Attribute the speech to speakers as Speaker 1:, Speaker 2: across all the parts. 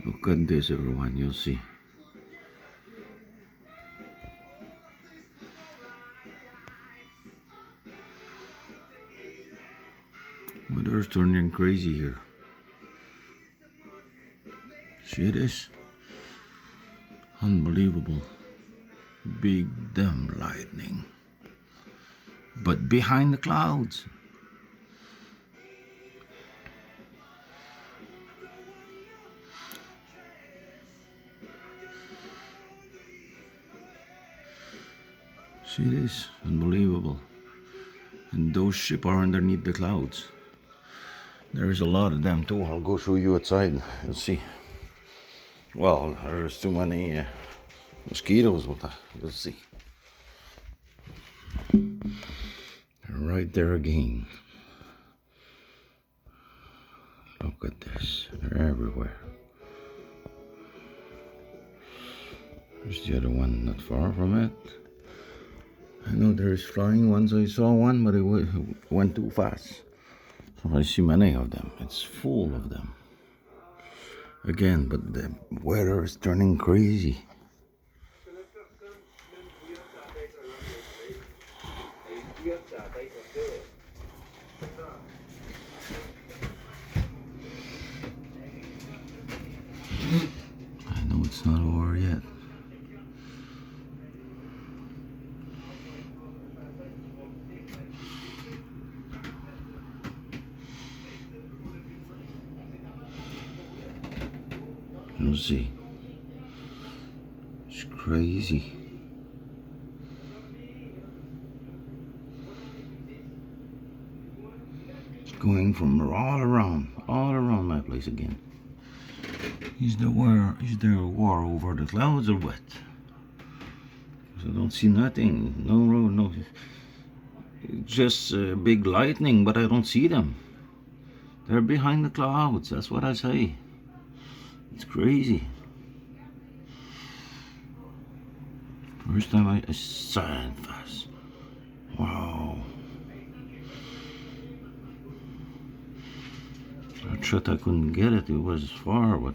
Speaker 1: Look at this, everyone, you'll see. Weather's turning crazy here. See this? Unbelievable. Big damn lightning. But behind the clouds. See this? Unbelievable. And those ships are underneath the clouds. There's a lot of them too. I'll go show you outside. You'll see. Well, there's too many mosquitoes, but you'll see. Right there again. Look at this. They're everywhere. There's the other one not far from it. I know there's flying ones. I saw one, but it went too fast. So I see many of them. It's full of them. Again, but the weather is turning crazy. I know it's not over yet. You'll see. It's crazy. It's going from all around my place again. Is there a war over the clouds or what? I don't see nothing. No road, no. Just big lightning, but I don't see them. They're behind the clouds. That's what I say. It's crazy. First time I saw it fast. Wow. I thought I couldn't get it. It was far, but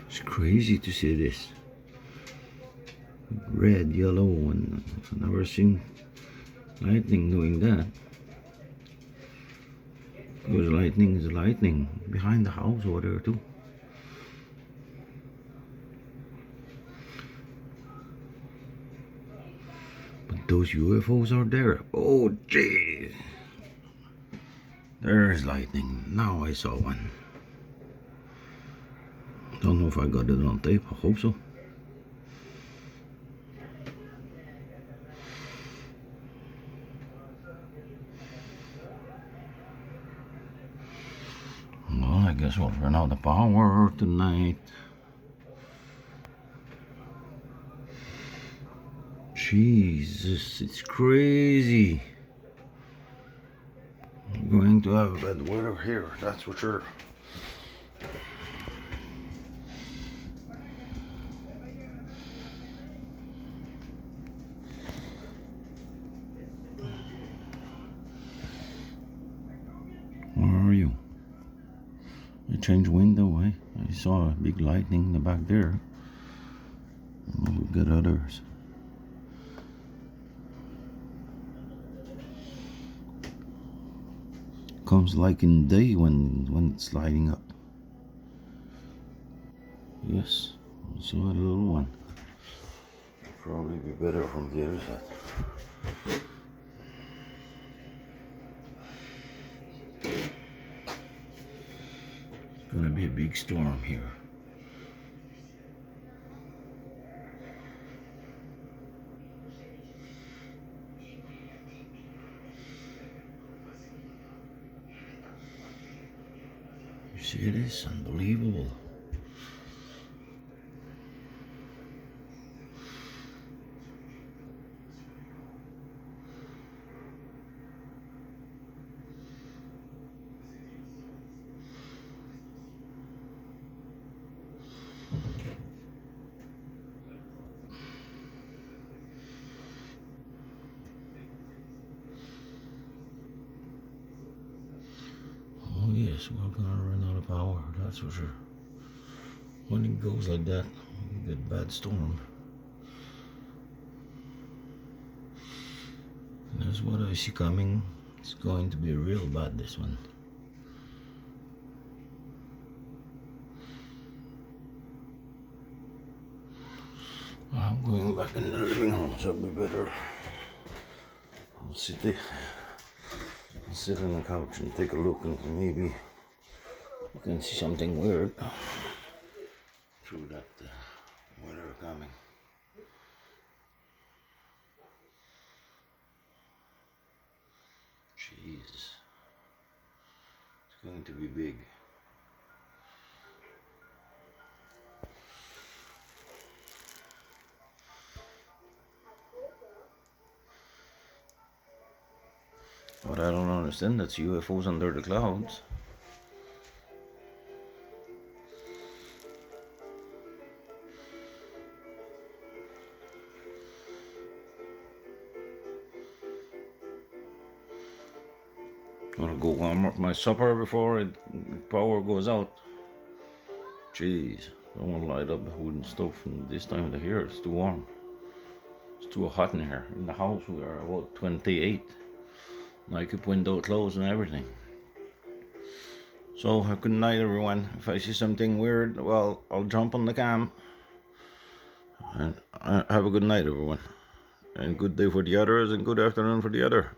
Speaker 1: it's crazy to see this. Red, yellow, and I've never seen lightning doing that. Because lightning is lightning behind the house over there too. But those UFOs are there. Oh gee. There's lightning. Now I saw one. Don't know if I got it on tape. I hope so. Well, I guess we'll run out of power tonight. Jesus, it's crazy. I'm going to have bad weather here, that's for sure. Where are you? I changed window, eh? I saw a big lightning in the back there. We'll get others. Comes like in day when it's lighting up. Yes, I saw a little one. Probably be better from the other side. It's gonna be a big storm here. You see this? Unbelievable. Oh yeah. Yes, we're gonna run out of power, that's for sure. When it goes like that, you get bad storm. And that's what I see coming. It's going to be real bad, this one. I'm going back in the living room, so it'll be better. I'll sit on the couch and take a look, and maybe you can see something weird through that weather coming. Jeez, it's going to be big. What I don't understand, that's UFOs under the clouds. I'm gonna go warm up my supper before power goes out. Jeez, I don't want to light up the wood and stuff, and this time of the year it's too warm. It's too hot in here. In the house we are about 28. And I keep window closed and everything. So good night, everyone. If I see something weird, well, I'll jump on the cam. And have a good night, everyone. And good day for the others, and good afternoon for the other.